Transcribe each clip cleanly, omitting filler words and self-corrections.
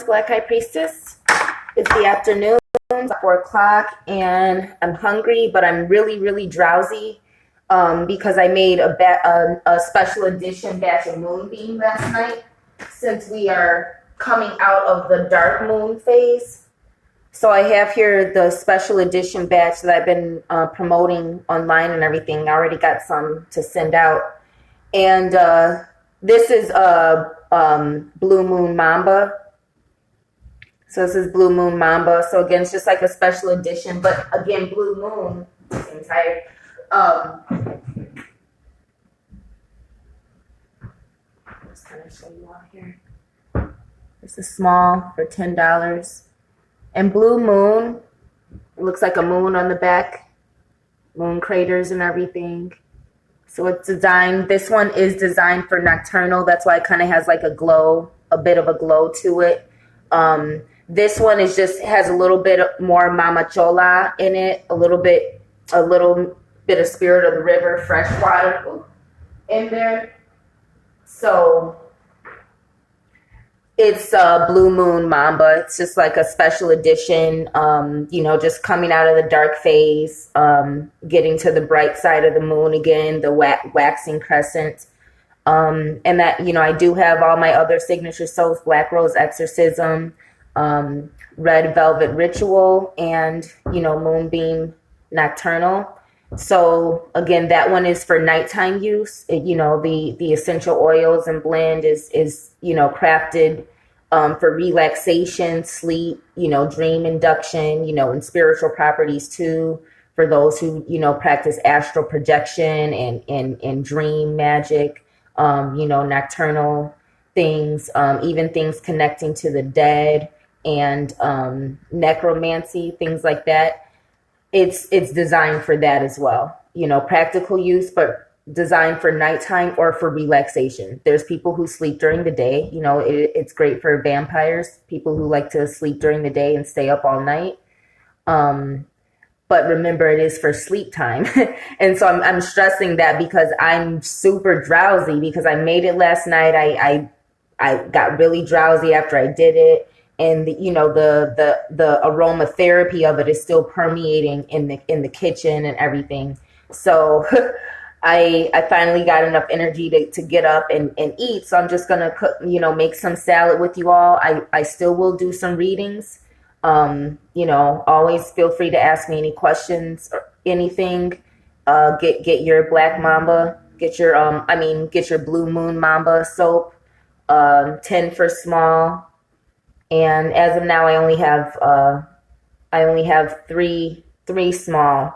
Black Eye Priestess. It's the afternoon, 4 o'clock, and I'm hungry, but I'm really, really drowsy because I made a special edition batch of moonbeam last night since we are coming out of the dark moon phase. So I have here the special edition batch that I've been promoting online and everything. I already got some to send out. And this is Blue Moon Mamba. So this is Blue Moon Mamba. So again, it's just like a special edition. But again, Blue Moon, entire. Just kind of show you all here. This is small for $10. And Blue Moon, it looks like a moon on the back. Moon craters and everything. So it's designed, this one is designed for nocturnal. That's why it kind of has like a glow, a bit of a glow to it. This one is just has a little bit more mama chola in it, a little bit of spirit of the river, fresh water in there. So it's Blue Moon Mamba. It's just like a special edition, just coming out of the dark phase, getting to the bright side of the moon again, the waxing crescent. And that, I do have all my other signature soaps, Black Rose Exorcism, Red Velvet Ritual, and, Moonbeam Nocturnal. So again, that one is for nighttime use. The essential oils and blend is crafted for relaxation, sleep, dream induction, and spiritual properties too, for those who, practice astral projection and dream magic, nocturnal things, even things connecting to the dead and necromancy, things like that. It's designed for that as well. Practical use, but designed for nighttime or for relaxation. There's people who sleep during the day. It's great for vampires, people who like to sleep during the day and stay up all night. But remember, it is for sleep time. And so I'm stressing that because I'm super drowsy because I made it last night. I got really drowsy after I did it. And the aromatherapy of it is still permeating in the kitchen and everything. So I finally got enough energy to get up and eat. So I'm just gonna cook, make some salad with you all. I still will do some readings. Always feel free to ask me any questions or anything. Get your Black Mamba, get your Blue Moon Mamba soap, 10 for small. And as of now, I only have three small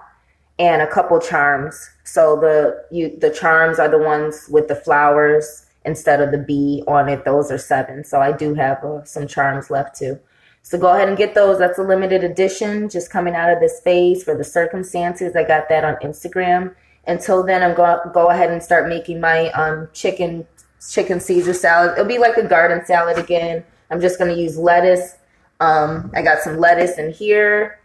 and a couple charms. So the charms are the ones with the flowers instead of the bee on it. Those are 7. So I do have some charms left too. So go ahead and get those. That's a limited edition, just coming out of this phase for the circumstances. I got that on Instagram. Until then, I'm going to go ahead and start making my chicken Caesar salad. It'll be like a garden salad again. I'm just going to use lettuce. I got some lettuce in here.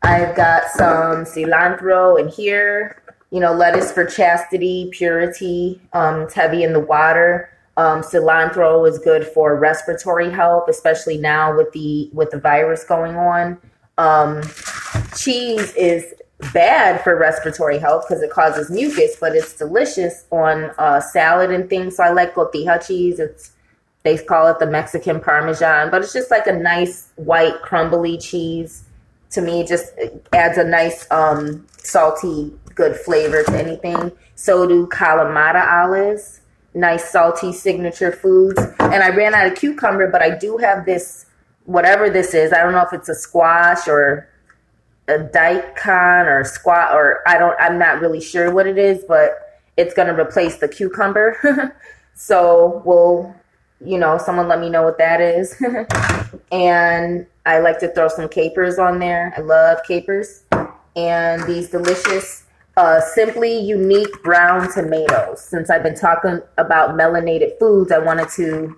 I've got some cilantro in here. Lettuce for chastity, purity. It's heavy in the water. Cilantro is good for respiratory health, especially now with the virus going on. Cheese is bad for respiratory health because it causes mucus, but it's delicious on salad and things. So I like cotija cheese. They call it the Mexican Parmesan, but it's just like a nice white crumbly cheese. To me, it just adds a nice salty, good flavor to anything. So do Kalamata olives, nice salty signature foods. And I ran out of cucumber, but I do have this, whatever this is. I don't know if it's a squash or a daikon or squat, or I'm not really sure what it is, but it's going to replace the cucumber. So someone let me know what that is. And I like to throw some capers on there. I love capers. And these delicious, Simply Unique brown tomatoes. Since I've been talking about melanated foods, I wanted to,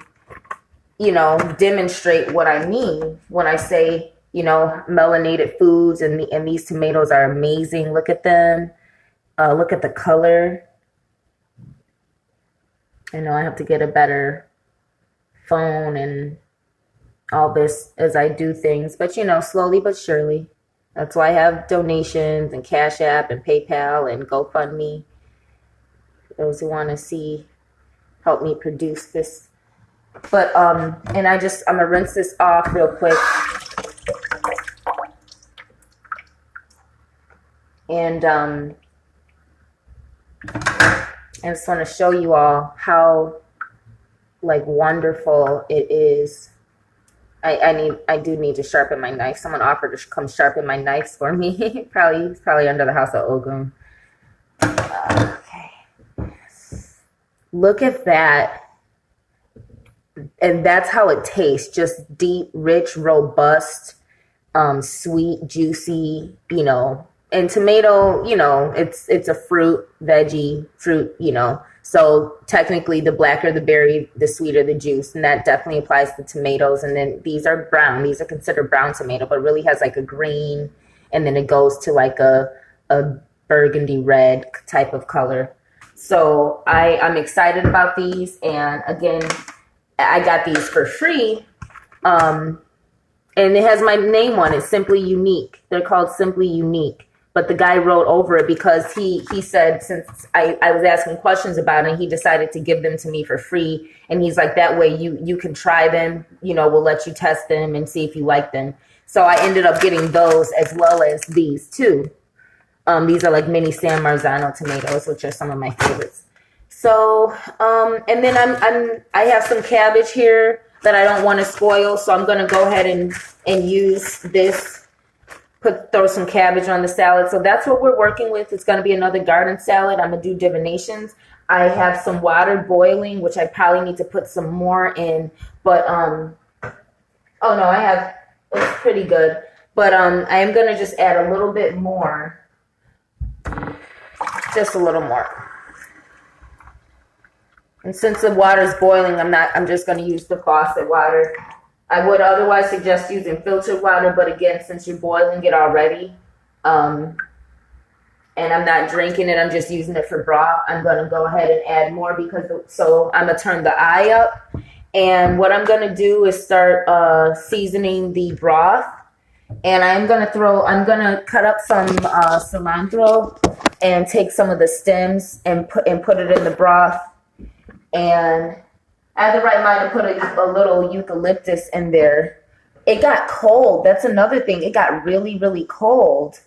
demonstrate what I mean when I say, melanated foods. And these tomatoes are amazing. Look at them. Look at the color. I know I have to get a better phone and all this as I do things, but you know, slowly but surely. That's why I have donations and Cash App and PayPal and GoFundMe. Those who want to see help me produce this. But and I'm gonna rinse this off real quick. And I just want to show you all how like wonderful it is. I do need to sharpen my knife. Someone offered to come sharpen my knives for me. He's probably under the house of Ogun. Okay. Look at that. And that's how it tastes. Just deep, rich, robust, sweet, juicy, you know. And tomato, you know, it's a fruit, veggie, fruit, you know. So technically the blacker the berry, the sweeter the juice. And that definitely applies to tomatoes. And then these are brown. These are considered brown tomato, but it really has like a green. And then it goes to like a burgundy red type of color. So I'm excited about these. And again, I got these for free. And it has my name on it, Simply Unique. They're called Simply Unique. But the guy wrote over it because he said, since I was asking questions about it, he decided to give them to me for free. And he's like, that way you can try them, you know, we'll let you test them and see if you like them. So I ended up getting those as well as these too. These are like mini San Marzano tomatoes, which are some of my favorites. So, and then I have some cabbage here that I don't want to spoil. So I'm going to go ahead and use this. Throw some cabbage on the salad. So that's what we're working with. It's going to be another garden salad. I'm going to do divinations. I have some water boiling, which I probably need to put some more in. But, oh no, it's pretty good. But I am going to just add a little bit more. Just a little more. And since the water's boiling, I'm just going to use the faucet water. I would otherwise suggest using filtered water, but again, since you're boiling it already, and I'm not drinking it, I'm just using it for broth, I'm going to go ahead and add more so I'm going to turn the eye up. And what I'm going to do is start seasoning the broth. And I'm going to cut up some cilantro and take some of the stems and put it in the broth. And I had the right mind to put a little eucalyptus in there. It got cold. That's another thing. It got really, really cold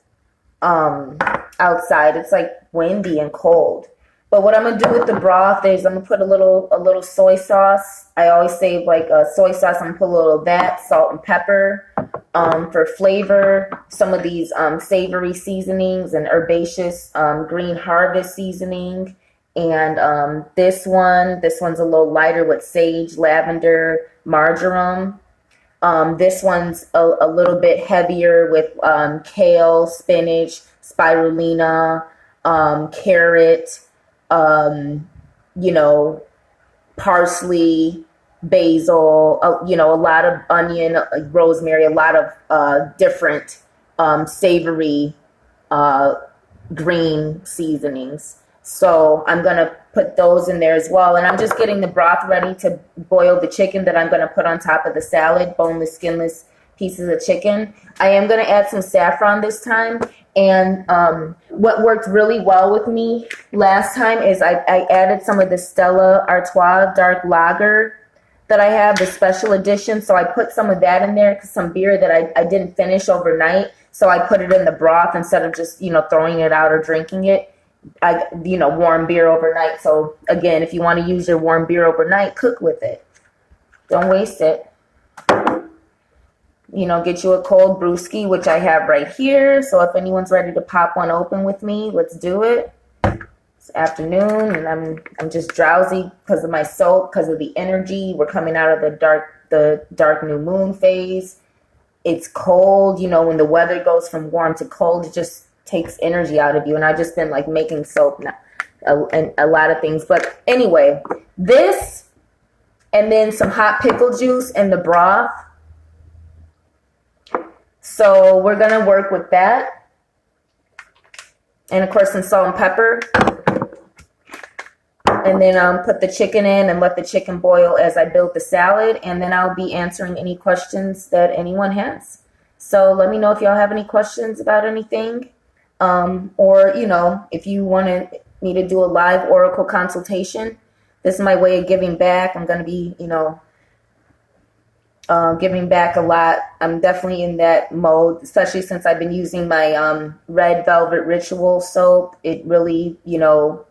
outside. It's like windy and cold. But what I'm going to do with the broth is I'm going to put a little soy sauce. I always save like a soy sauce. I'm going to put a little of that, salt and pepper for flavor. Some of these savory seasonings and herbaceous green harvest seasoning. And this one's a little lighter with sage, lavender, marjoram. This one's a little bit heavier with kale, spinach, spirulina, carrot, you know, parsley, basil, you know, a lot of onion, rosemary, a lot of different savory green seasonings. So I'm going to put those in there as well. And I'm just getting the broth ready to boil the chicken that I'm going to put on top of the salad, boneless, skinless pieces of chicken. I am going to add some saffron this time. And what worked really well with me last time is I added some of the Stella Artois dark lager that I have, the special edition. So I put some of that in there because some beer that I didn't finish overnight. So I put it in the broth instead of just, you know, throwing it out or drinking it. Warm beer overnight. So again, if you want to use your warm beer overnight, cook with it. Don't waste it. You know, get you a cold brewski, which I have right here. So if anyone's ready to pop one open with me, let's do it. It's afternoon and I'm just drowsy because of my soak, because of the energy. We're coming out of the dark new moon phase. It's cold, you know, when the weather goes from warm to cold, it just takes energy out of you. And I've just been like making soap now, and a lot of things. But anyway, this and then some hot pickle juice in the broth. So we're going to work with that. And of course, some salt and pepper. And then put the chicken in and let the chicken boil as I build the salad. And then I'll be answering any questions that anyone has. So let me know if y'all have any questions about anything. Or, you know, if you want me to do a live oracle consultation, this is my way of giving back. I'm going to be, you know, giving back a lot. I'm definitely in that mode, especially since I've been using my red velvet ritual soap. It really, you know,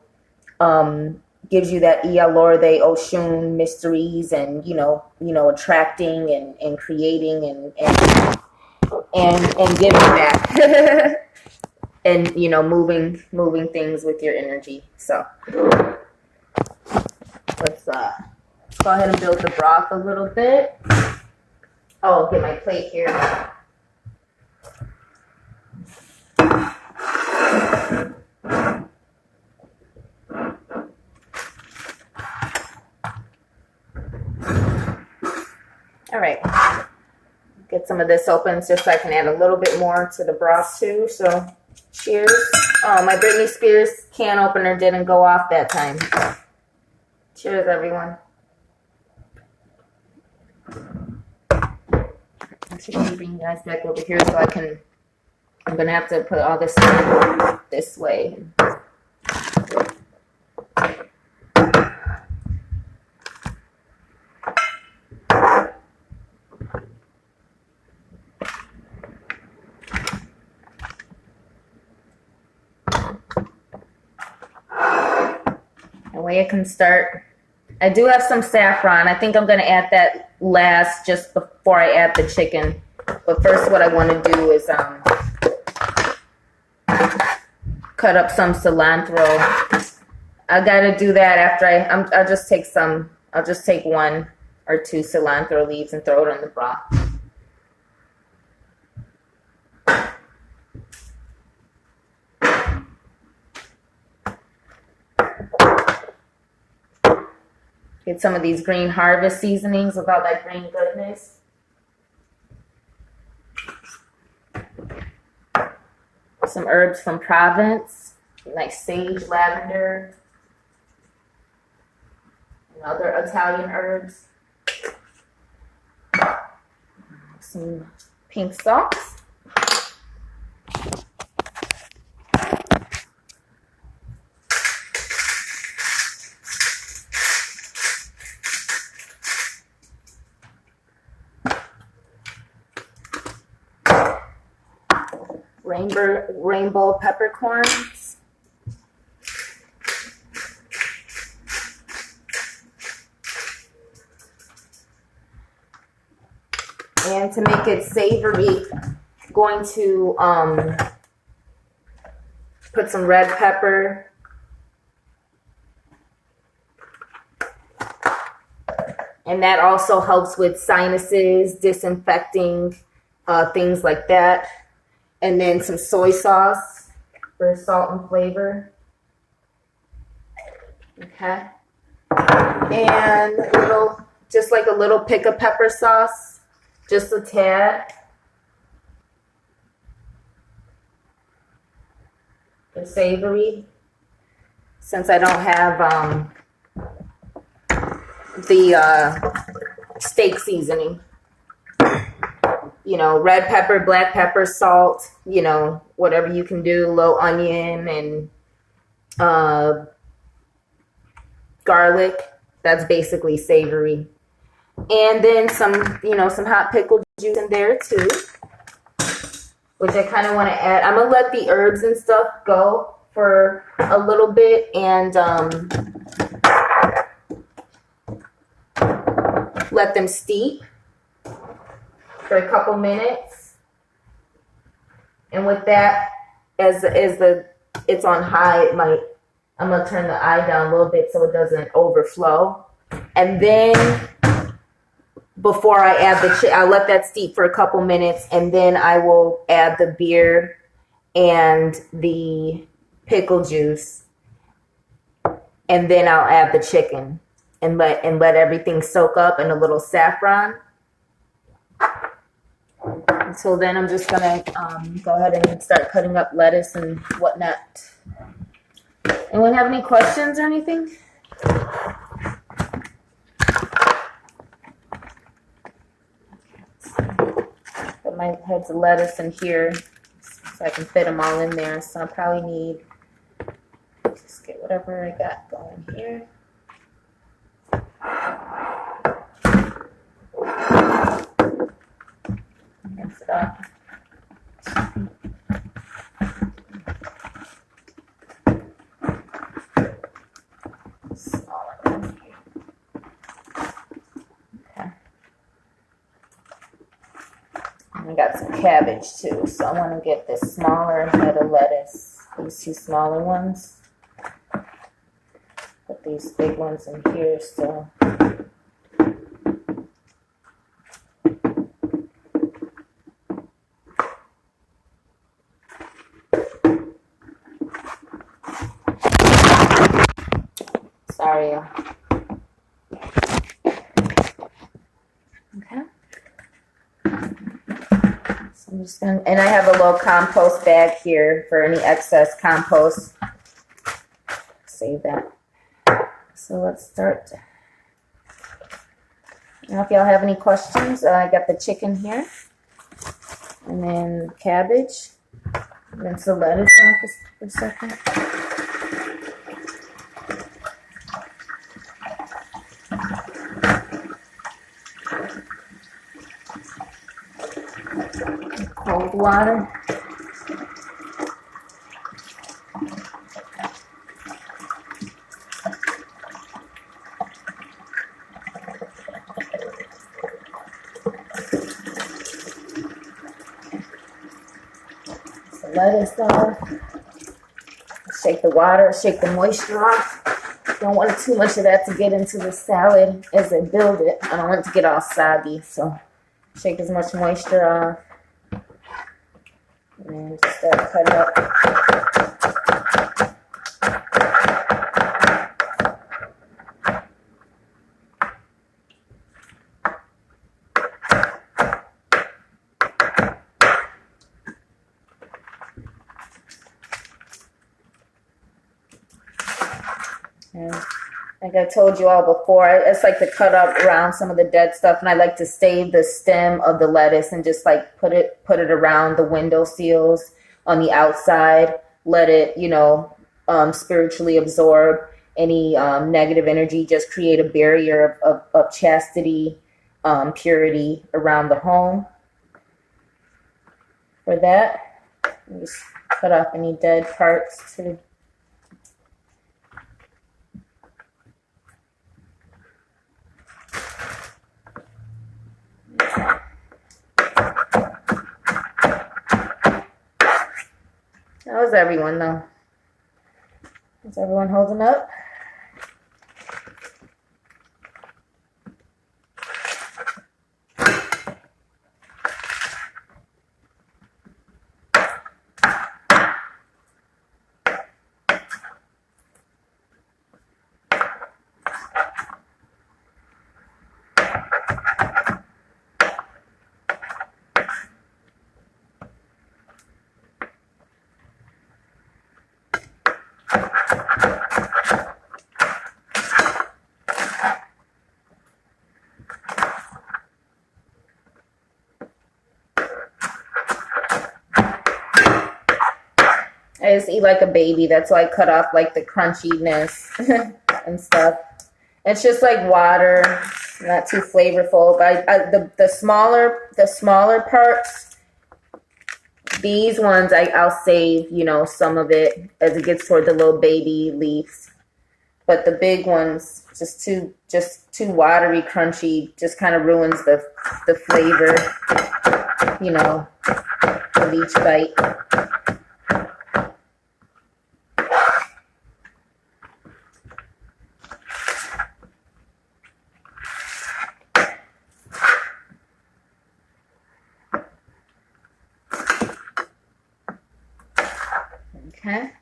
gives you that Ialorde Oshun mysteries and, you know, attracting and creating and giving back. And, you know, moving things with your energy. So let's go ahead and build the broth a little bit. Oh, get my plate here. All right. Get some of this open just so I can add a little bit more to the broth too. So cheers. Oh, my Britney Spears can opener didn't go off that time. Cheers, everyone. I should bring you guys back over here so I'm going to have to put all this this way. That way I can start. I do have some saffron. I think I'm going to add that last just before I add the chicken. But first what I want to do is cut up some cilantro. I got to do that after I'll just take some. I'll just take 1 or 2 cilantro leaves and throw it on the broth. Get some of these green harvest seasonings with all that green goodness. Some herbs from Provence, like sage, lavender, and other Italian herbs. Some pink salt. Rainbow peppercorns. And to make it savory, going to put some red pepper. And that also helps with sinuses, disinfecting, things like that. And then some soy sauce for salt and flavor. Okay. And just like a little pick of pepper sauce, just a tad. For savory. Since I don't have the steak seasoning. You know, red pepper, black pepper, salt, you know, whatever you can do, low onion and garlic. That's basically savory. And then some, you know, some hot pickle juice in there too, which I kind of want to add. I'm going to let the herbs and stuff go for a little bit and let them steep for a couple minutes. And with that, as it's on high, I'm gonna turn the eye down a little bit so it doesn't overflow. And then before I add I'll let that steep for a couple minutes, and then I will add the beer and the pickle juice, and then I'll add the chicken and let everything soak up in a little saffron. Until then, I'm just gonna go ahead and start cutting up lettuce and whatnot. Anyone have any questions or anything? put my heads of lettuce in here so I can fit them all in there. So I'll probably need, just get whatever I got going here. Mix it up. Smaller one here. Okay. And I got some cabbage too, so I want to get this smaller head of lettuce. These two smaller ones. Put these big ones in here still. Sorry. Okay. So I'm just gonna, and I have a little compost bag here for any excess compost. Save that. So let's start. Now, if y'all have any questions, I got the chicken here, and then cabbage, rinse the lettuce off for a second. Cold water. Lettuce off. Shake the water, shake the moisture off. Don't want too much of that to get into the salad as I build it. I don't want it to get all soggy, so shake as much moisture off. And then just start cutting up. And like I told you all before, it's like to cut up around some of the dead stuff, and I like to save the stem of the lettuce and just like put it around the window sills on the outside. Let it, spiritually absorb any negative energy. Just create a barrier of chastity, purity around the home. For that, just cut off any dead parts too. How's everyone though? Is everyone holding up? I just eat like a baby. That's why I cut off like the crunchiness and stuff. It's just like water, not too flavorful. But the smaller parts, these ones I'll save, some of it as it gets toward the little baby leaves. But the big ones, just too watery, crunchy, just kind of ruins the flavor, of each bite. Okay.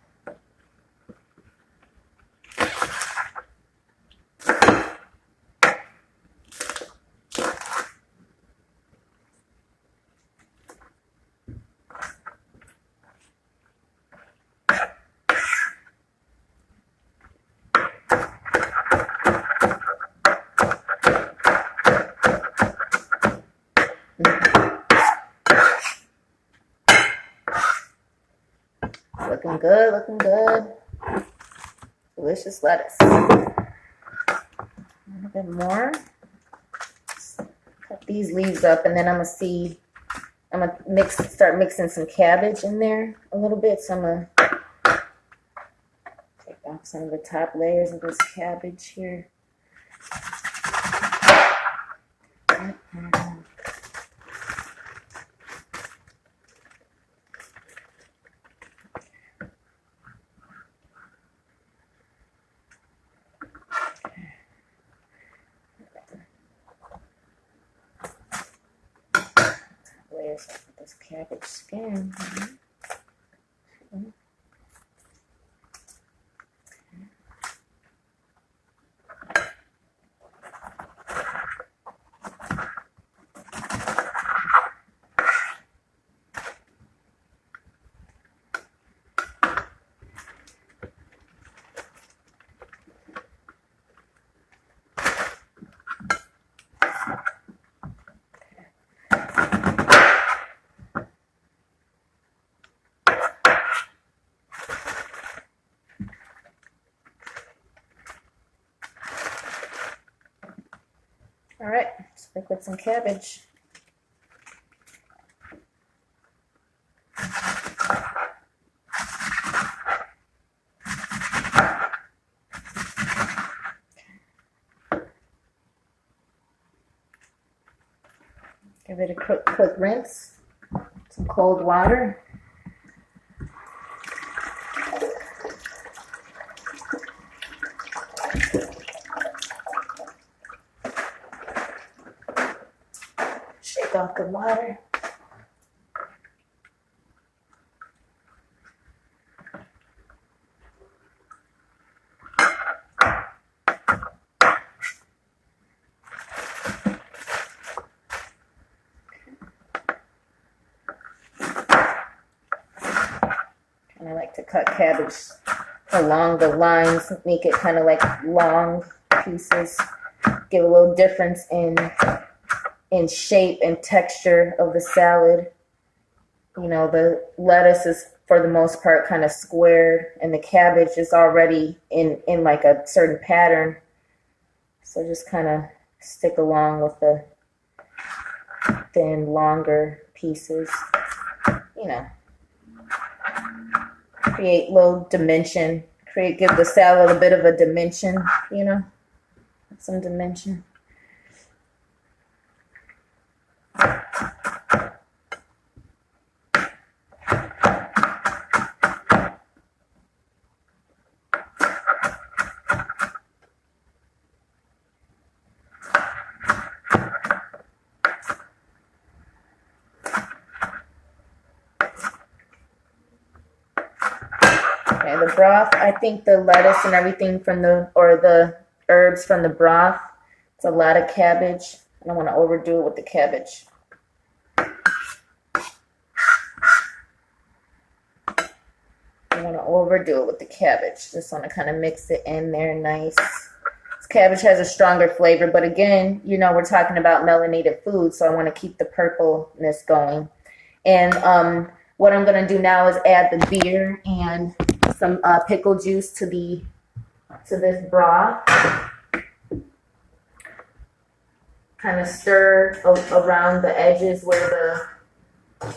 Looking good, looking good. Delicious lettuce. A little bit more. Cut these leaves up, and then I'm gonna start mixing some cabbage in there a little bit. So I'm gonna take off some of the top layers of this cabbage here. Layers of this cabbage skin. All right, stick with some cabbage. Give it a quick rinse. Some cold water. Shake off the water. And I like to cut cabbage along the lines, make it kind of like long pieces. Give a little difference in shape and texture of the salad. You know, the lettuce is for the most part kind of squared, and the cabbage is already in like a certain pattern. So just kind of stick along with the thin, longer pieces. You know, create little dimension. Give the salad a bit of a dimension. You know, some dimension. Okay, the broth, I think the lettuce and everything the herbs from the broth, it's a lot of cabbage. I don't want to overdo it with the cabbage. I don't want to overdo it with the cabbage. Just want to kind of mix it in there nice. This cabbage has a stronger flavor, but again, you know, we're talking about melanated food, so I want to keep the purpleness going. And what I'm going to do now is add the beer and some pickle juice to this broth. Kind of stir around the edges where the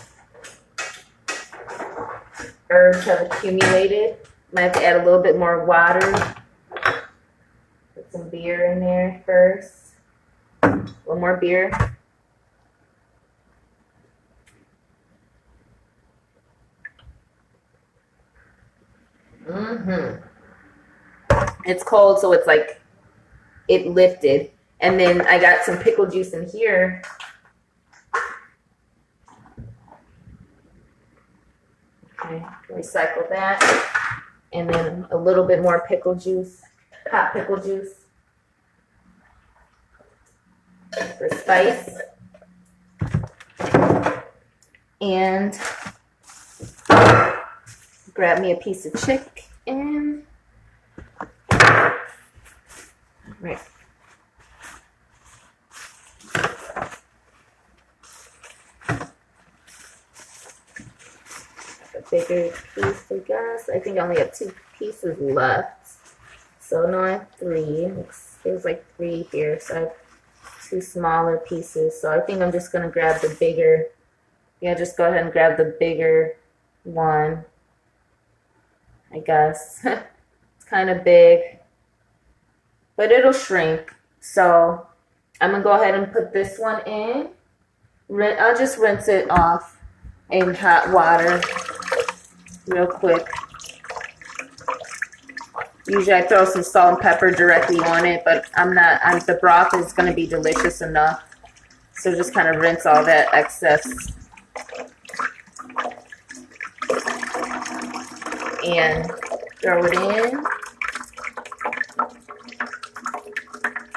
herbs have accumulated. Might have to add a little bit more water. Put some beer in there first. A little more beer. It's cold, so it's like it lifted. And then I got some pickle juice in here. Okay, recycle that. And then a little bit more pickle juice, hot pickle juice for spice. And grab me a piece of chicken. Right. bigger piece, I guess. I think I only have 2 pieces left. So no, I have 3. There's like 3 here. So I have 2 smaller pieces. So I think I'm just gonna grab the bigger. Yeah, just go ahead and grab the bigger one, I guess. It's kind of big, but it'll shrink. So I'm gonna go ahead and put this one in. I'll just rinse it off in hot water real quick. Usually I throw some salt and pepper directly on it, but the broth is going to be delicious enough. So just kind of rinse all that excess. And throw it in.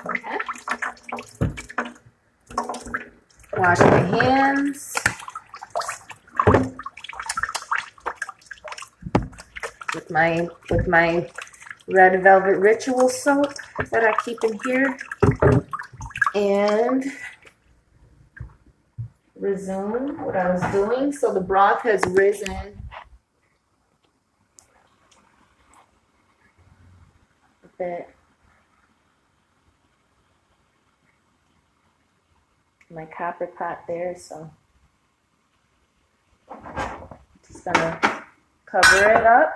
Okay. Wash my hands. With my Red Velvet Ritual soap that I keep in here, and resume what I was doing. So the broth has risen a bit. My copper pot there, so just gonna cover it up.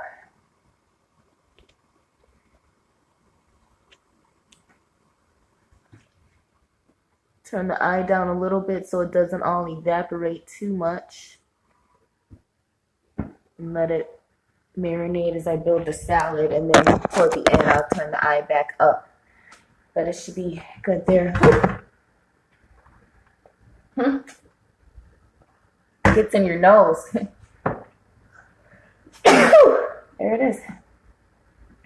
Turn the eye down a little bit so it doesn't all evaporate too much. And let it marinate as I build the salad. And then toward the end, I'll turn the eye back up. But it should be good there. Gets in your nose. There it is.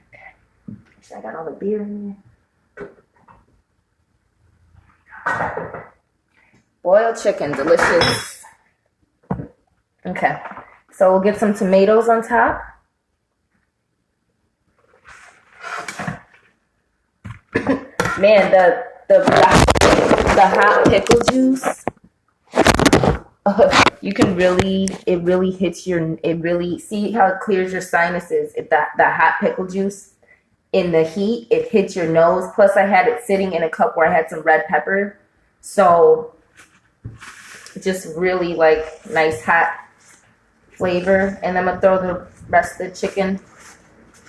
Okay. Make sure I got all the beer in there. Boiled chicken, delicious. Okay, so we'll get some tomatoes on top. Man, the hot pickle juice. You can really, it really hits see how it clears your sinuses. The hot pickle juice in the heat, it hits your nose. Plus, I had it sitting in a cup where I had some red pepper, so just really like nice hot flavor. And I'm gonna throw the rest of the chicken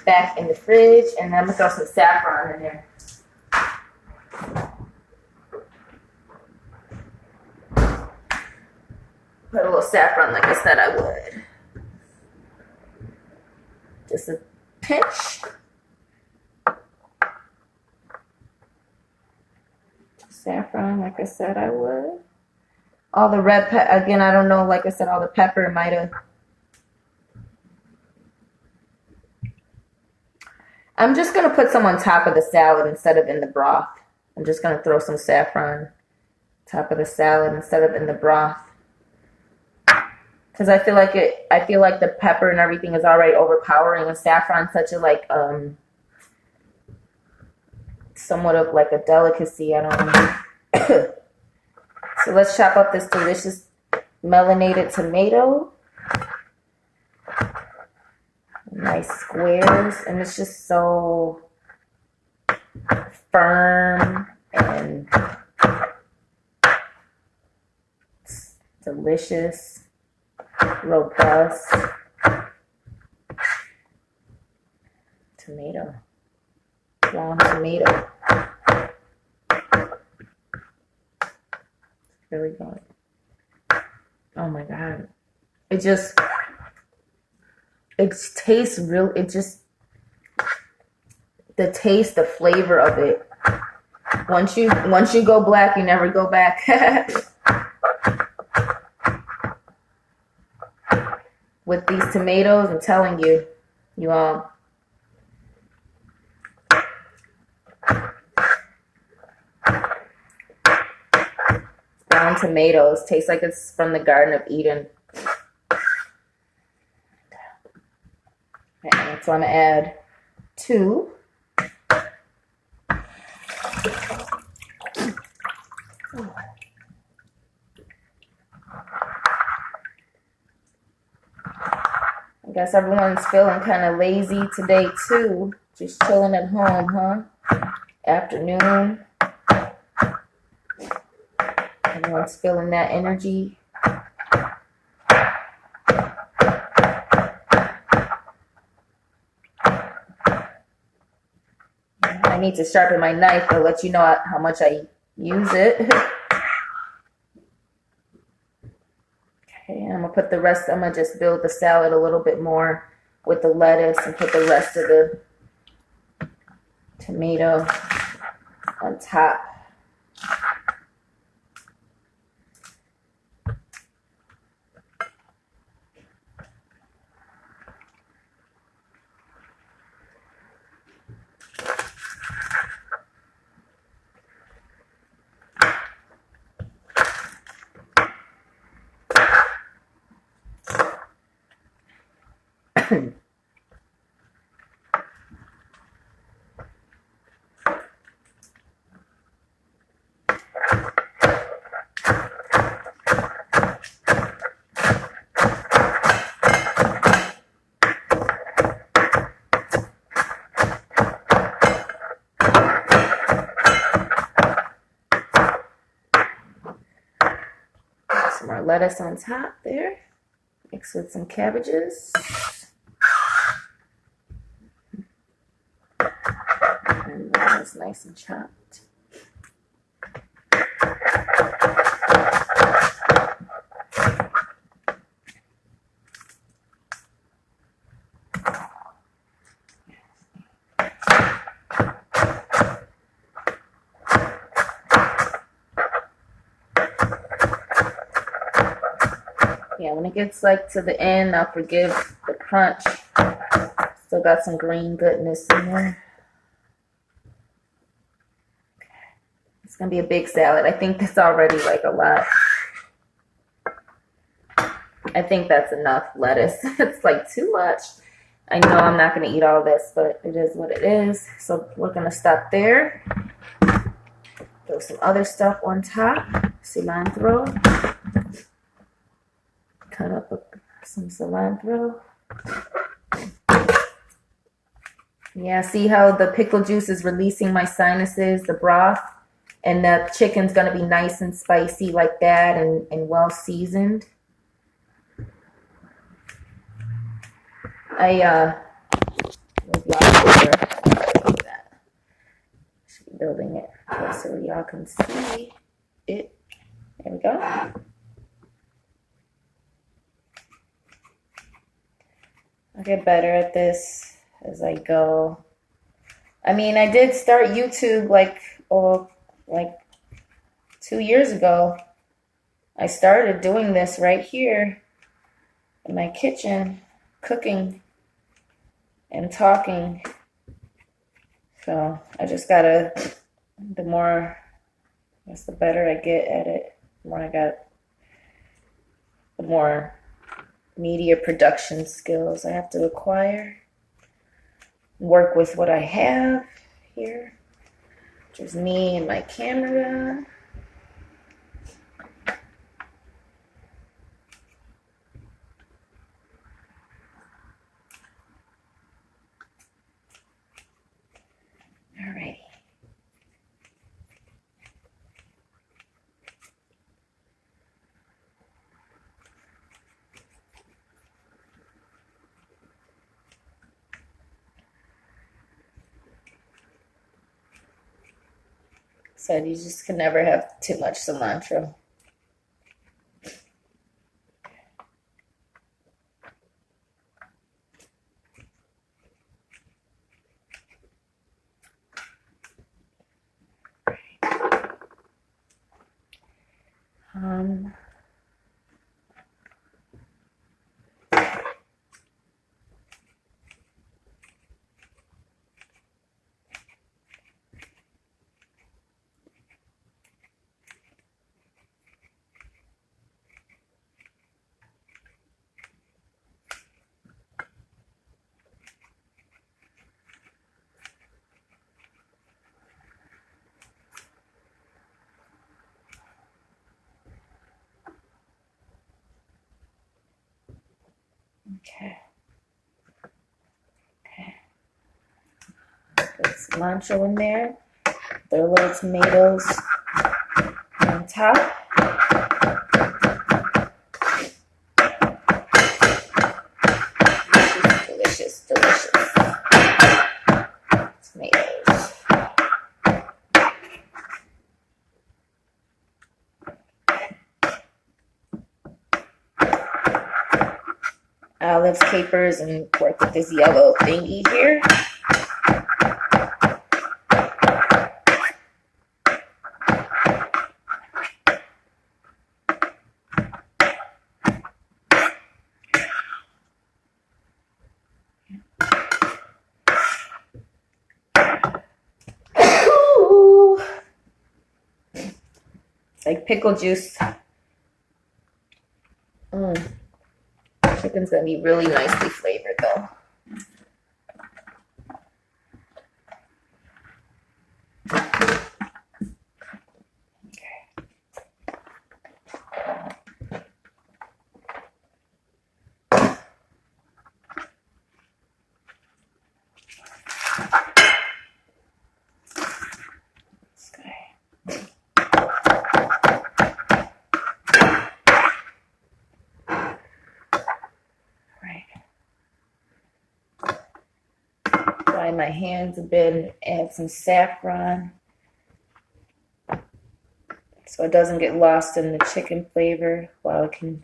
back in the fridge, and then I'm gonna throw some saffron in there. Put a little saffron like I said I would. Just a pinch. Saffron like I said I would. All the red pepper, again, I don't know, like I said, all the pepper might have. I'm just going to put some on top of the salad instead of in the broth. I'm just going to throw some saffron on top of the salad instead of in the broth. Because I feel like the pepper and everything is already overpowering, and saffron's such a somewhat of like a delicacy. I don't know. So let's chop up this delicious melanated tomato. Nice squares, and it's just so firm and delicious, robust tomato, long tomato. Really good. Oh my god. It tastes real. The taste, the flavor of it. Once you go black, you never go back. With these tomatoes, I'm telling you, you all. Brown tomatoes tastes like it's from the Garden of Eden. Okay, so I'm gonna add 2. I guess everyone's feeling kind of lazy today too. Just chilling at home, huh? Afternoon. Everyone's feeling that energy. I need to sharpen my knife to let you know how much I use it. Okay, I'm gonna put the rest, I'm gonna just build the salad a little bit more with the lettuce and put the rest of the tomato on top. Some more lettuce on top there. Mix with some cabbages. And that's nice and chopped. Yeah, when it gets like to the end, I'll forgive the crunch. Still got some green goodness in there. It's gonna be a big salad. I think that's already like a lot. I think that's enough lettuce. It's like too much. I know I'm not gonna eat all this, but it is what it is. So we're gonna stop there. Throw some other stuff on top. Cilantro. Cut up some cilantro. Yeah, see how the pickle juice is releasing my sinuses, the broth, and the chicken's gonna be nice and spicy like that and well seasoned. I should be building it so y'all can see it. There we go. I'll get better at this as I go. I mean, I did start YouTube like 2 years ago. I started doing this right here in my kitchen, cooking and talking. So I just gotta, the better I get at it, the more media production skills I have to acquire. Work with what I have here, which is me and my camera. Alrighty. Said you just can never have too much cilantro. Okay. cilantro in there. Throw little tomatoes on top. Delicious, delicious tomatoes. Olives, capers, and work with this yellow thingy here. Ooh. It's like pickle juice. Chicken's gonna be really nicely flavored though. Dry my hands a bit, add some saffron so it doesn't get lost in the chicken flavor while it can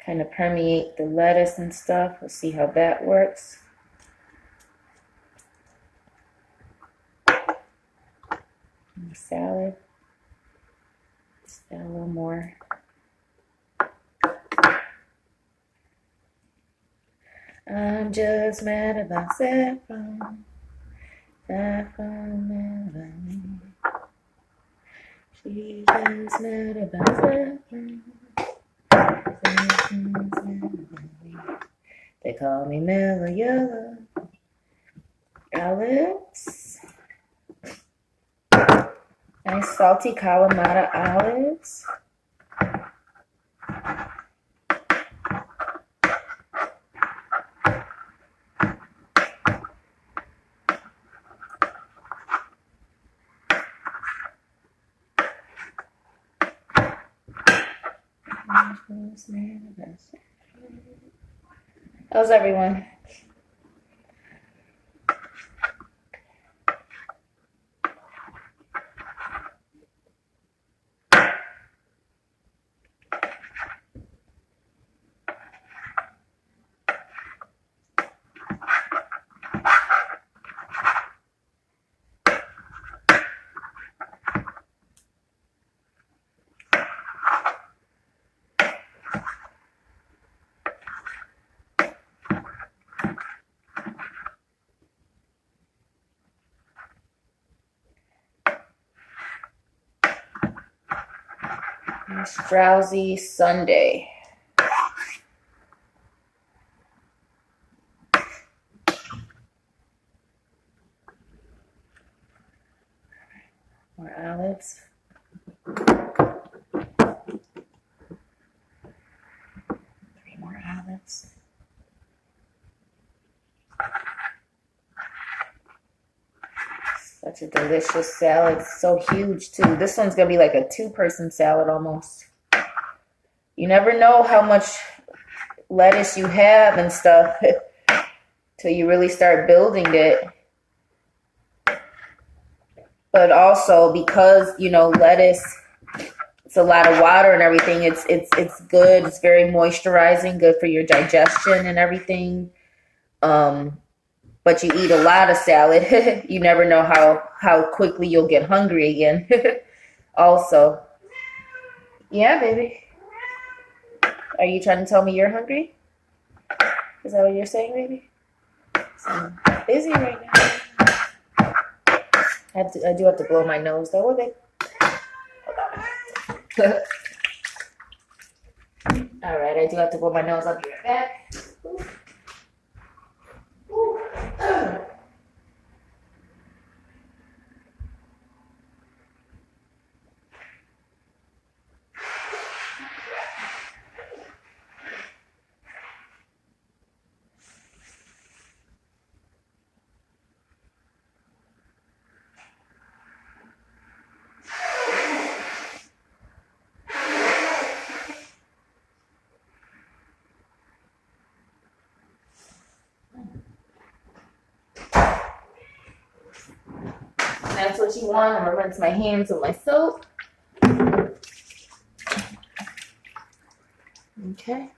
kind of permeate the lettuce and stuff. We'll see how that works. And the salad, just add a little more. I'm just mad about saffron. Saffron mad about me. She's just mad about saffron. Saffron's mad about me. They call me mellow yellow. Olives. Nice salty Kalamata olives. How's everyone? Nice drowsy Sunday. More olives. 3 more olives. Such a delicious salad. It's so huge too. This one's gonna be like a 2-person salad almost. You never know how much lettuce you have and stuff till you really start building it. But also because, you know, lettuce, it's a lot of water and everything. It's good. It's very moisturizing, good for your digestion and everything. But you eat a lot of salad, you never know how quickly you'll get hungry again. Also, yeah, baby. Are you trying to tell me you're hungry? Is that what you're saying, baby? So I'm busy right now. I do have to blow my nose though. Okay. Hold on. All right, I do have to blow my nose. I'll be right back. that's what you want. I'm gonna rinse my hands with my soap. Okay.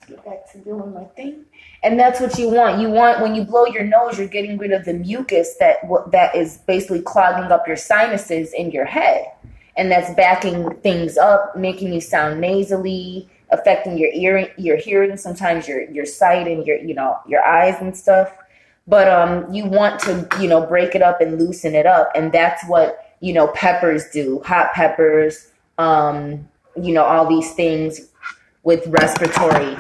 Get back to doing my thing. And that's what you want. You want, when you blow your nose, you're getting rid of the mucus that is basically clogging up your sinuses in your head. And that's backing things up, making you sound nasally, affecting your hearing, sometimes your sight and your eyes and stuff. But you want to, break it up and loosen it up. And that's what, peppers do. Hot peppers, all these things with respiratory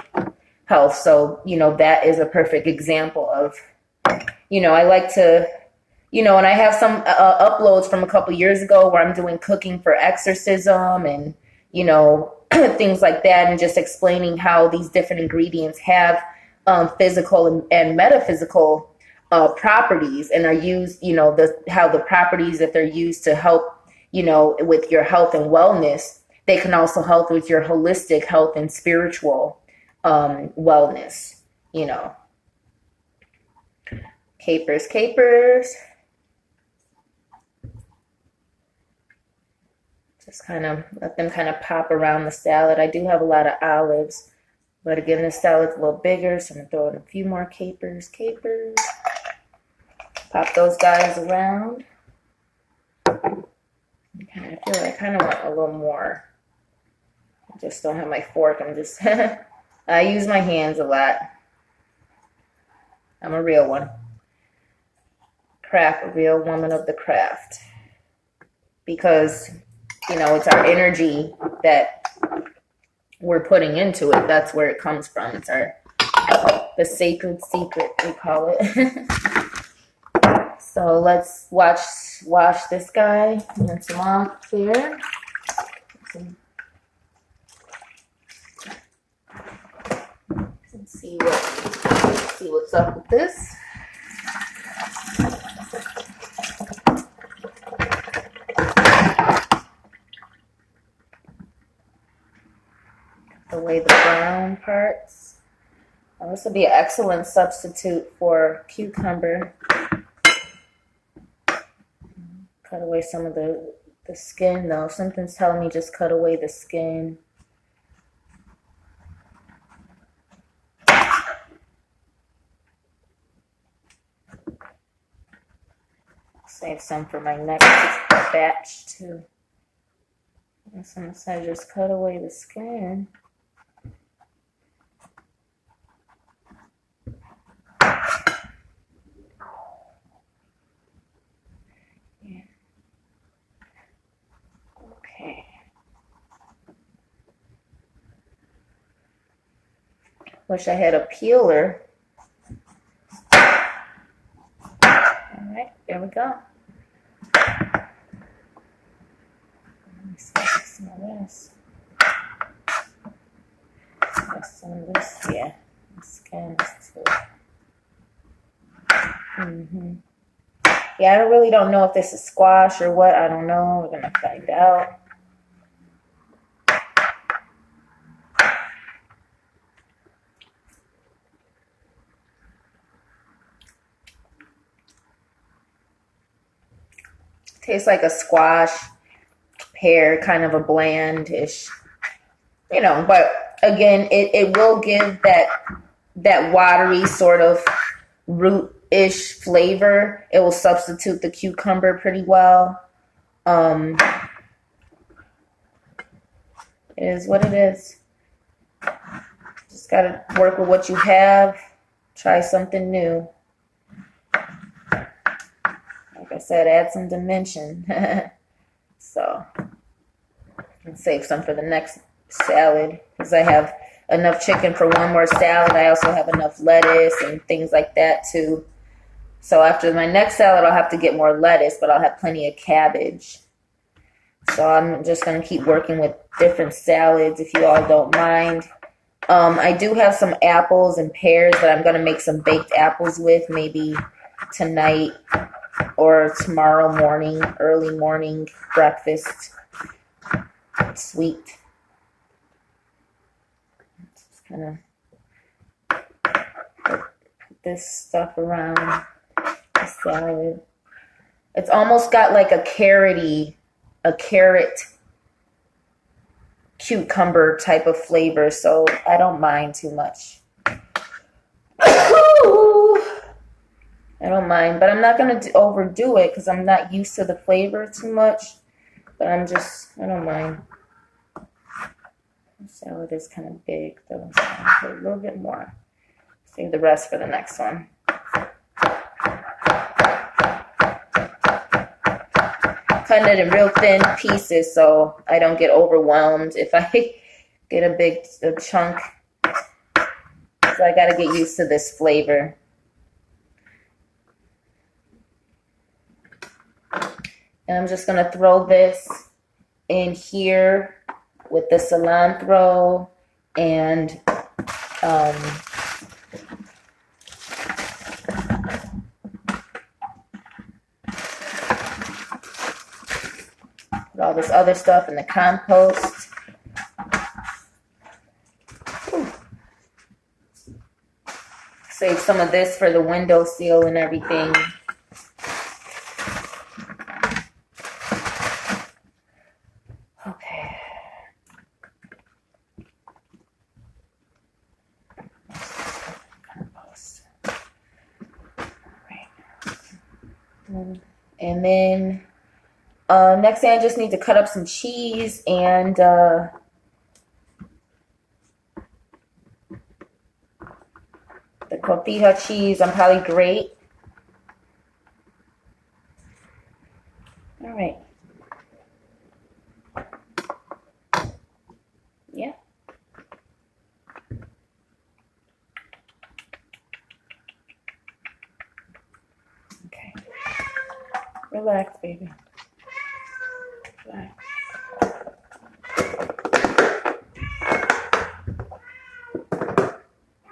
health. So, that is a perfect example of, I like to, and I have some uploads from a couple years ago where I'm doing cooking for exorcism and, things like that, and just explaining how these different ingredients have physical and metaphysical properties, and are used, how the properties that they're used to help, with your health and wellness, they can also help with your holistic health and spiritual wellness, Capers. Just kind of let them kind of pop around the salad. I do have a lot of olives, but again, this salad's a little bigger, so I'm going to throw in a few more capers. Pop those guys around. Okay, I feel like I kind of want a little more. I just don't have my fork. I'm just, I use my hands a lot. I'm a real one. A real woman of the craft. Because, it's our energy that we're putting into it. That's where it comes from. It's the sacred secret, we call it. So let's wash this guy. Rinse him off here. Let's see what's up with this. Away the brown parts. Now, this would be an excellent substitute for cucumber. Cut away some of the skin, though. Something's telling me just cut away the skin. Save some for my next batch, too. Sometimes I just cut away the skin. Yeah. Okay. Wish I had a peeler. All right, there we go. Let me see some of this. Some of this, yeah. The skins too. Yeah, I really don't know if this is squash or what. I don't know. We're gonna find out. Tastes like a squash, pear, kind of a blandish, but again, it will give that watery sort of root-ish flavor. It will substitute the cucumber pretty well. It is what it is. Just gotta work with what you have. Try something new. Like I said, add some dimension. So, and save some for the next salad, because I have enough chicken for one more salad. I also have enough lettuce and things like that too. So after my next salad, I'll have to get more lettuce, but I'll have plenty of cabbage. So I'm just going to keep working with different salads, if you all don't mind. I do have some apples and pears that I'm going to make some baked apples with, maybe tonight or tomorrow morning, early morning breakfast. Sweet. Just kind of put this stuff around the salad. It's almost got like a carrot cucumber type of flavor, so I don't mind too much. I don't mind, but I'm not going to overdo it because I'm not used to the flavor too much. But I don't mind. The salad is kind of big, though, so I'll put a little bit more. Save the rest for the next one. Cutting it in real thin pieces so I don't get overwhelmed if I get a big chunk. So I got to get used to this flavor. And I'm just going to throw this in here with the cilantro and put all this other stuff in the compost. Ooh. Save some of this for the windowsill and everything. Okay. Compost. Right. And then next thing I just need to cut up some cheese and the cotija cheese. I'm probably great. All right. Yeah. Okay. Relax, baby. Relax.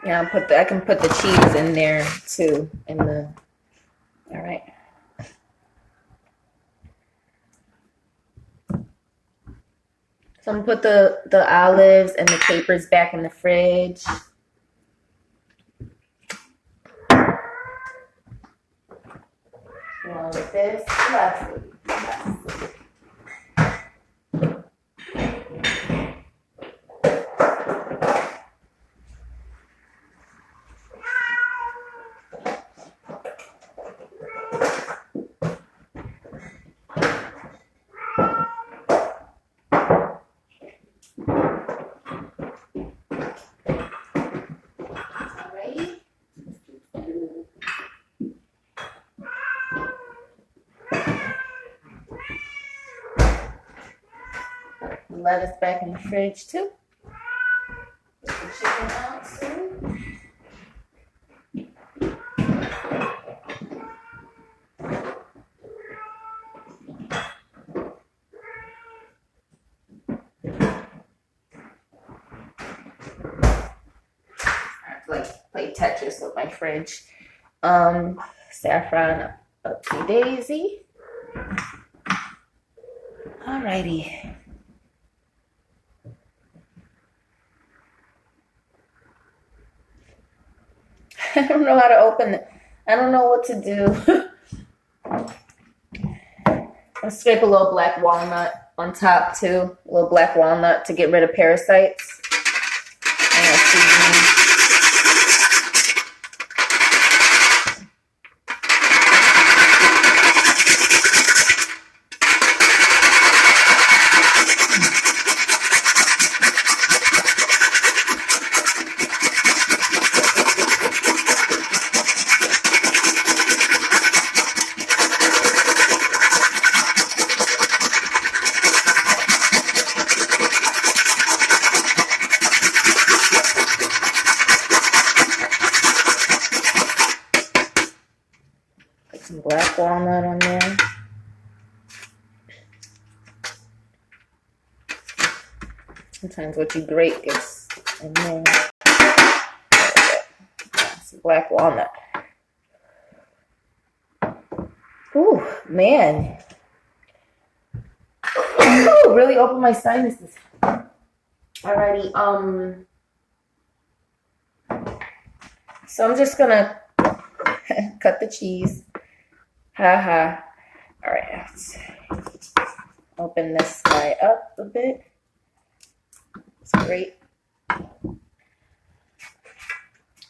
Yeah, I can put the cheese in there too. All right. So I'm gonna put the olives and the capers back in the fridge. Like this. Relax. Lettuce back in the fridge too. Put the chicken out soon. Play Tetris with my fridge. Saffron upsy daisy. Alrighty. I don't know how to open it. I don't know what to do. I'll scrape a little black walnut on top too. A little black walnut to get rid of parasites. Some black walnut on there. Sometimes what you grate gets in there. Some black walnut. Ooh, man. Ooh, really opened my sinuses. Alrighty, so I'm just gonna cut the cheese. Haha. All right, let's open this guy up a bit. It's great. I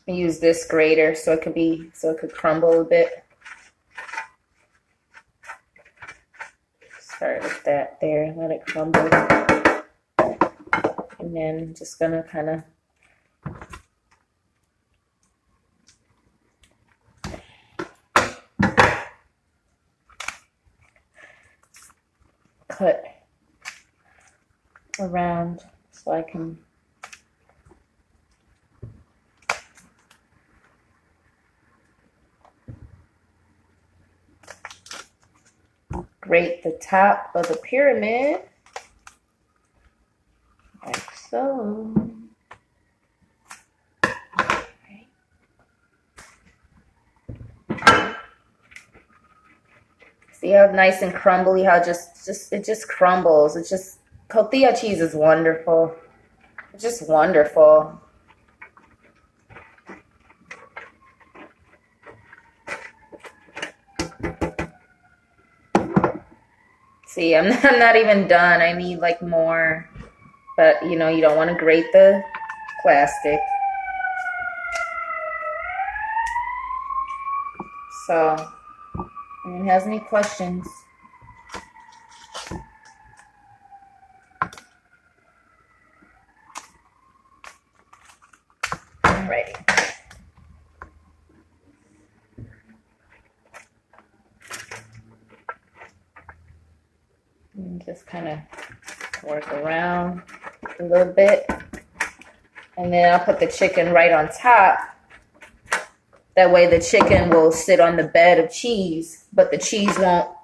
use this grater so it could crumble a bit. Start with that there, let it crumble. And then just gonna kind of cut around so I can grate the top of the pyramid like so. See how nice and crumbly, how it just crumbles. It's just, cotija cheese is wonderful. It's just wonderful. See, I'm not even done. I need like more, but you know, you don't want to grate the plastic. So, if anyone has any questions? Alrighty. And just kind of work around a little bit. And then I'll put the chicken right on top. That way the chicken will sit on the bed of cheese, but the cheese won't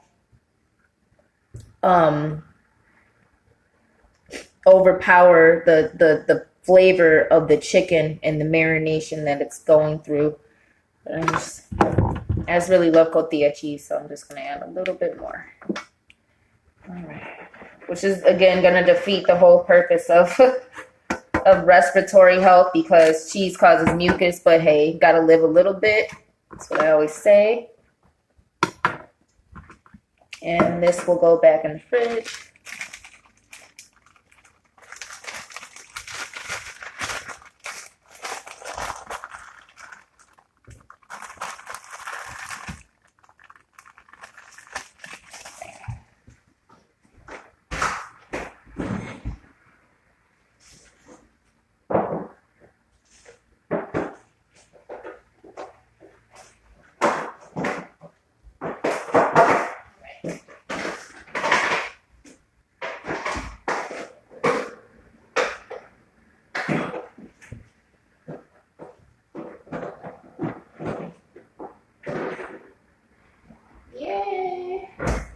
overpower the flavor of the chicken and the marination that it's going through. But I just really love cotija cheese, so I'm just going to add a little bit more. All right. Which is, again, going to defeat the whole purpose of respiratory health, because cheese causes mucus, but hey, gotta live a little bit. That's what I always say. And this will go back in the fridge.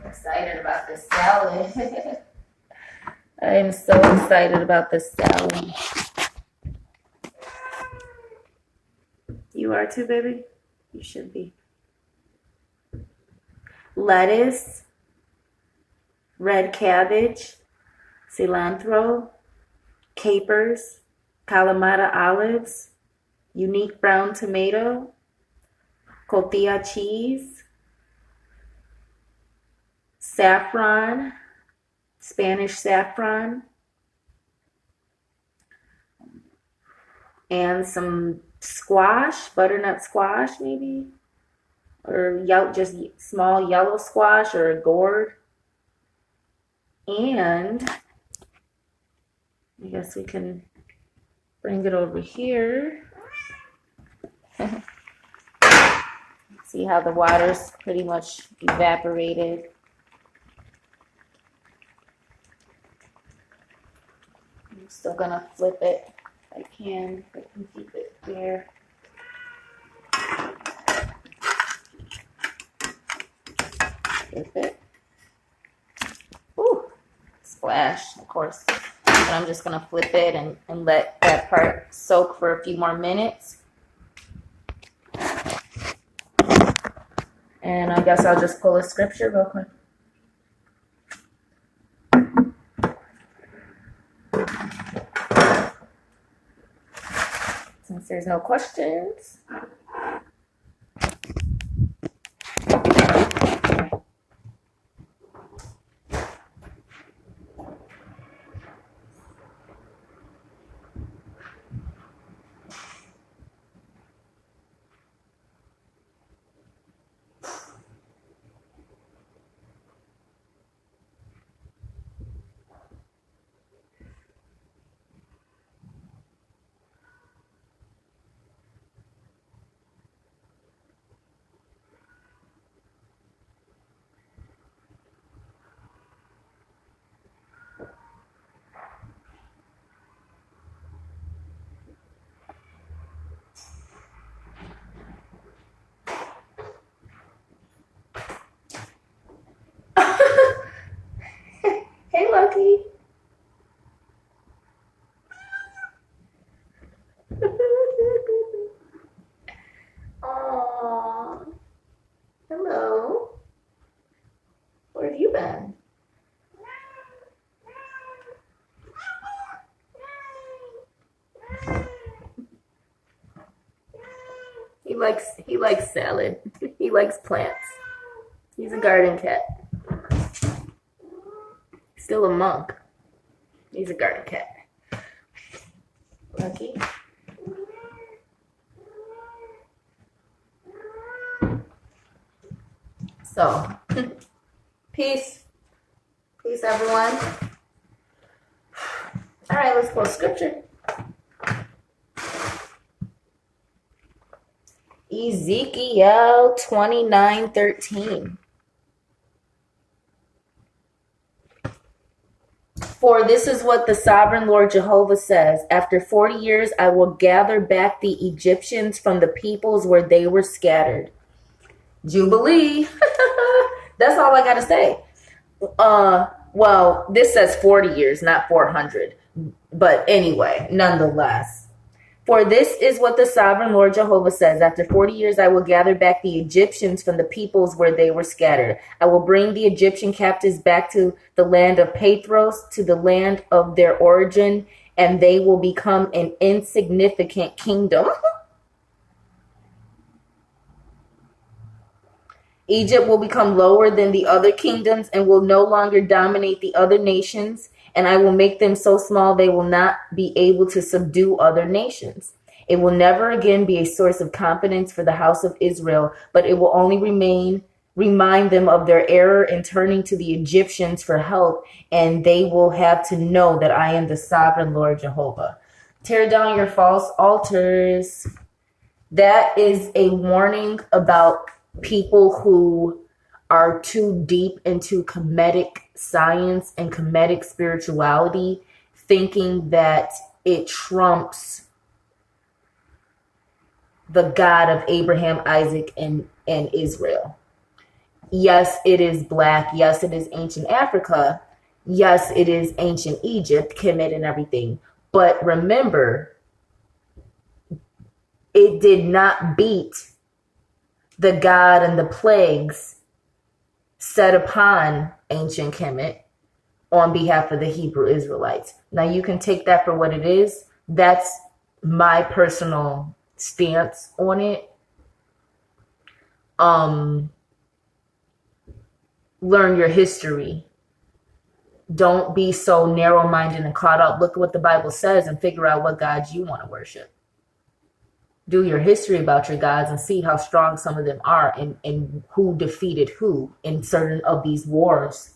Excited about this salad. I am so excited about this salad. You are too, baby? You should be. Lettuce, red cabbage, cilantro, capers, Kalamata olives, unique brown tomato, cotija cheese, saffron, Spanish saffron, and some squash, butternut squash maybe, or just small yellow squash or a gourd. And I guess we can bring it over here. See how the water's pretty much evaporated. I'm still gonna flip it if I can keep it there. Flip it. Ooh, splash, of course. But I'm just gonna flip it and let that part soak for a few more minutes. And I guess I'll just pull a scripture real quick. Since there's no questions. Lucky. Aww. Hello. Where have you been? He likes salad. He likes plants. He's a garden cat. Still a monk. He's a garden cat. Lucky. So, peace. Peace, everyone. All right, let's go scripture. Ezekiel 29:13. For this is what the sovereign Lord Jehovah says. After 40 years, I will gather back the Egyptians from the peoples where they were scattered. Jubilee. That's all I got to say. Well, this says 40 years, not 400. But anyway, nonetheless. For this is what the sovereign Lord Jehovah says. After 40 years, I will gather back the Egyptians from the peoples where they were scattered. I will bring the Egyptian captives back to the land of Pathros, to the land of their origin, and they will become an insignificant kingdom. Egypt will become lower than the other kingdoms and will no longer dominate the other nations, and I will make them so small they will not be able to subdue other nations. It will never again be a source of confidence for the house of Israel, but it will only remind them of their error in turning to the Egyptians for help, and they will have to know that I am the sovereign Lord Jehovah. Tear down your false altars. That is a warning about people who are too deep into Kemetic science and Kemetic spirituality, thinking that it trumps the God of Abraham, Isaac, and Israel. Yes, it is Black. Yes, it is ancient Africa. Yes, it is ancient Egypt, Kemet and everything. But remember, it did not beat the God and the plagues set upon ancient Kemet on behalf of the Hebrew Israelites. Now you can take that for what it is. That's my personal stance on it. Learn your history. Don't be so narrow-minded and caught up. Look at what the Bible says and figure out what gods you want to worship. Do your history about your gods and see how strong some of them are and who defeated who in certain of these wars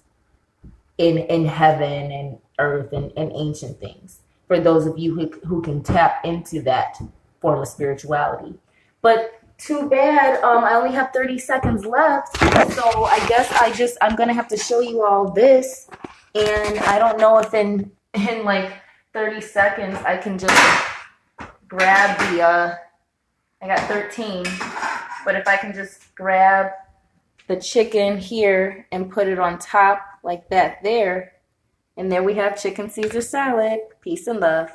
in heaven and earth and ancient things. For those of you who can tap into that form of spirituality. But too bad, I only have 30 seconds left. So I guess I'm going to have to show you all this. And I don't know if in like 30 seconds I can just grab I got 13, but if I can just grab the chicken here and put it on top like that there, and there we have chicken Caesar salad. Peace and love.